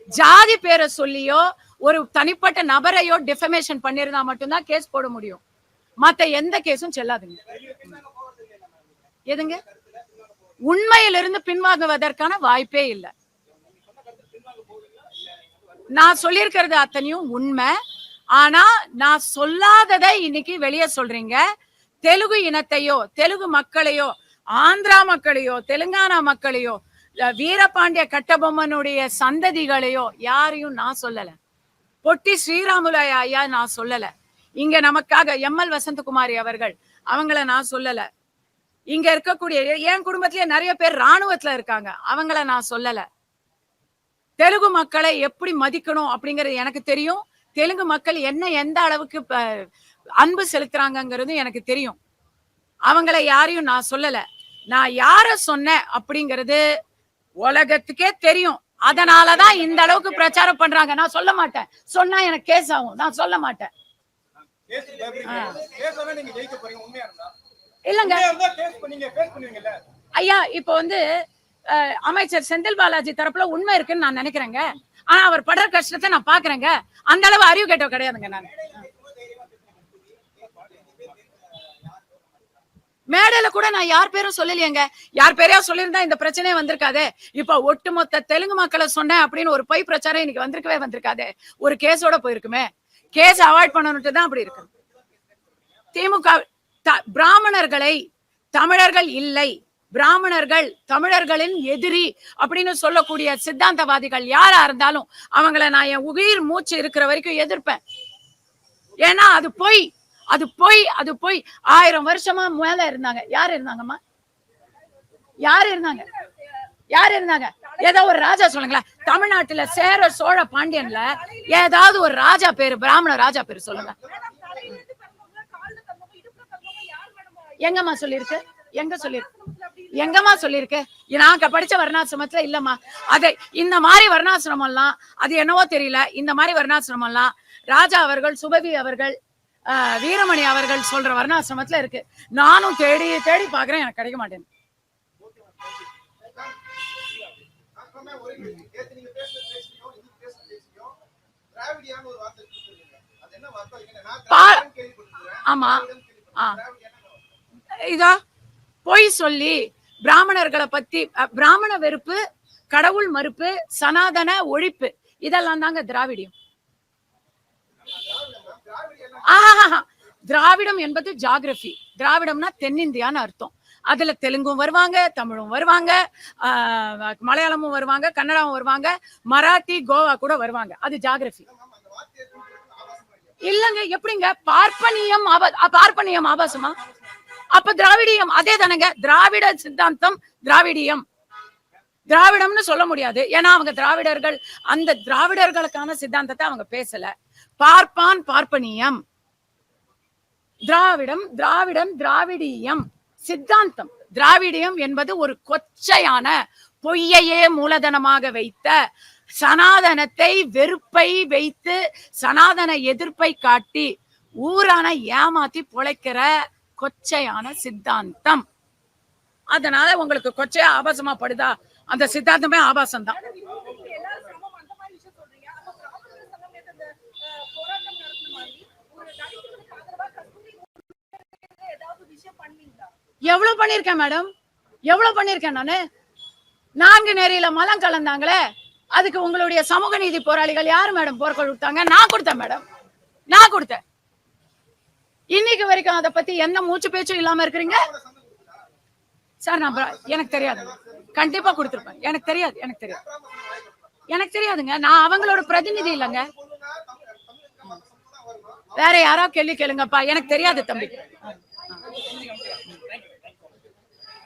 ஜாதி பேரை சொல்லியோ ஒரு தனிப்பட்ட நபரையோ டிஃபமேஷன் பண்ணிருந்தா மட்டும்தான் கேஸ் போட முடியும். மத்த எந்த கேஸும் செல்லாதுங்க. எதுங்க? உண்மையிலிருந்து பின்வாங்குவதற்கான வாய்ப்பே இல்லை. நான் சொல்லியிருக்கிறது அத்தனையும் உண்மை. ஆனா நான் சொல்லாததை இன்னைக்கு வெளியே சொல்றீங்க. தெலுங்கு இனத்தையோ தெலுங்கு மக்களையோ ஆந்திரா மக்களையோ தெலுங்கானா மக்களையோ வீரபாண்டிய கட்டபொம்மனுடைய சந்ததிகளையோ யாரையும் நான் சொல்லல. பொட்டி ஸ்ரீராமுலு ஐயா நான் சொல்லல. இங்க நமக்காக எம்எல் வசந்தகுமாரி அவர்கள் அவங்கள நான் சொல்லல. இங்க இருக்கக்கூடிய என் குடும்பத்திலேயே நிறைய பேர் ராணுவத்துல இருக்காங்க, அவங்கள நான் சொல்லல. தெலுங்கு மக்களை எப்படி மதிக்கணும் அப்படிங்கிறது எனக்கு தெரியும். தெலுங்கு மக்கள் என்ன எந்த அளவுக்கு அன்பு செலுத்துறாங்கிறது எனக்கு தெரியும். அவங்கள யாரையும் நான் சொல்லல. நான் யார சொன்னேன் அப்படிங்கிறது உலகத்துக்கே தெரியும். அதனாலதான் இந்த அளவுக்கு பிரச்சாரம் பண்றாங்க. நான் சொல்ல மாட்டேன், சொன்னா எனக்கு கேஸ் ஆகும். நான் சொல்ல மாட்டேன். இல்லங்க ஐயா, இப்ப வந்து அமைச்சர் செந்தில் பாலாஜி தரப்புல உண்மை இருக்குன்னு நான் நினைக்கிறேங்க. ஆனா அவர் படுற கஷ்டத்தை நான் பாக்குறேங்க. அந்த அளவு அறிவு கேட்டோ கிடையாதுங்க. நான் மேடையில கூட நான் யார் பேரும் சொல்லலையேங்க. யார் பேரையா சொல்லியிருந்தா இந்த பிரச்சனையே வந்திருக்காது. இப்ப ஒட்டுமொத்த தெலுங்கு மக்களை சொன்னேன் அப்படின்னு ஒரு பொய் பிரச்சாரம் இன்னைக்கு வந்திருக்கவே வந்திருக்காது. ஒரு கேஸோட போயிருக்குமே. கேஸ் அவாய்ட் பண்ணணும்ட்டு தான் அப்படி இருக்கு. திமுக பிராமணர்களை தமிழர்கள் இல்லை, பிராமணர்கள் தமிழர்களின் எதிரி அப்படின்னு சொல்லக்கூடிய சித்தாந்தவாதிகள் யாரா இருந்தாலும் அவங்களை நான் என் உயிர் மூச்சு இருக்கிற வரைக்கும் எதிர்ப்பேன். ஏன்னா அது பொய், அது பொய், அது பொய். 1000 வருஷமா மேல இருந்தாங்க. யார் இருந்தாங்கம்மா? யார் இருந்தாங்க? யார் இருந்தாங்க? ஏதோ ஒரு ராஜா சொல்லுங்களேன். தமிழ்நாட்டுல சேர சோழ பாண்டியன்ல ஏதாவது ஒரு ராஜா பேரு, பிராமண ராஜா பேரு சொல்லுங்க. எங்கம்மா சொல்லிருக்கு? எங்க சொல்லிருக்கு? எங்கம்மா சொல்லிருக்கு? நான் படிச்ச வர்ணாசிரமத்துல இல்லம்மா. அது இந்த மாதிரி வர்ணாசிரமம் எல்லாம் அது என்னவோ தெரியல. இந்த மாதிரி வர்ணாசிரமம் எல்லாம் ராஜா அவர்கள், சுபவி அவர்கள், வீரமணி அவர்கள் சொல்ற வர்ணாசிரமத்துல இருக்கு. நானும் தேடி தேடி பாக்குறேன், எனக்கு கிடைக்க மாட்டேன். நேத்து நீங்க பேசுற பேசியும் இன்னைக்கு பேசுற பேசியும் திராவிடியான்னு ஒரு வார்த்தை கொடுத்துருக்கீங்க. அது என்ன வார்த்தை? நான் திராவிடம் கேள்விப்பட்டிருக்கேன். ஆமா. திராவிடியான்னு இதா பொய் சொல்லி பிராமணர்களை பத்தி பிராமண வெறுப்பு, கடவுள் மறுப்பு, சனாதன ஒழிப்பு, இதெல்லாம் தாங்க திராவிடியம். திராவிடம் என்பது ஜாகிரபி. திராவிடம்னா தென்னிந்தியான்னு அர்த்தம். அதுல தெலுங்கும் வருவாங்க, தமிழும் வருவாங்க, மலையாளமும் வருவாங்க, கன்னடாவும் வருவாங்க, மராத்தி, கோவா கூட வருவாங்க. அது ஜாகிரபி இல்லங்க. எப்படிங்க பார்ப்பனியம் பார்ப்பனியம் ஆபாசமா? அப்ப திராவிடியம் அதே தானங்க. திராவிட சித்தாந்தம் திராவிடியம். திராவிடம்னு சொல்ல முடியாது, ஏன்னா அவங்க திராவிடர்கள். அந்த திராவிடர்களுக்கான சித்தாந்தத்தை அவங்க பேசல. பார்ப்பான் பார்ப்பனியம். திராவிடம் திராவிடம் திராவிடியம் சித்தாந்தம். திராவிடியம் என்பது ஒரு கொச்சையான பொய்யையே மூலதனமாக வைத்த, சனாதனத்தை வெறுப்பை வைத்து சனாதன எதிர்ப்பை காட்டி ஊரான ஏமாத்தி பொழைக்கிற கொச்சையான சித்தாந்தம். அதனால உங்களுக்கு கொச்சையா ஆபாசமா படுதா? அந்த சித்தாந்தமே ஆபாசம் தான். எவ்வளவு பண்ணிருக்கேன் மேடம், எவ்வளவு பண்ணிருக்கேன் நானு. 4 நேரில மலம் கலந்தாங்களே, அதுக்கு உங்களுடைய சமூக நீதி போராளிகள் யாரு மேடம் போர்க்கொள் கொடுத்தாங்க? நான் கொடுத்தேன் மேடம், நான் கொடுத்தேன். இன்னைக்கு வரைக்கும் அதை பத்தி எந்த மூச்சு பேச்சும் இல்லாம இருக்கிறீங்க சார். நான் எனக்கு தெரியாது, கண்டிப்பா கொடுத்துருப்பேன். எனக்கு தெரியாது, எனக்கு தெரியாது, எனக்கு தெரியாதுங்க. நான் அவங்களோட பிரதிநிதி இல்லைங்க. வேற யாரோ கேள்வி கேளுங்கப்பா, எனக்கு தெரியாது தம்பி.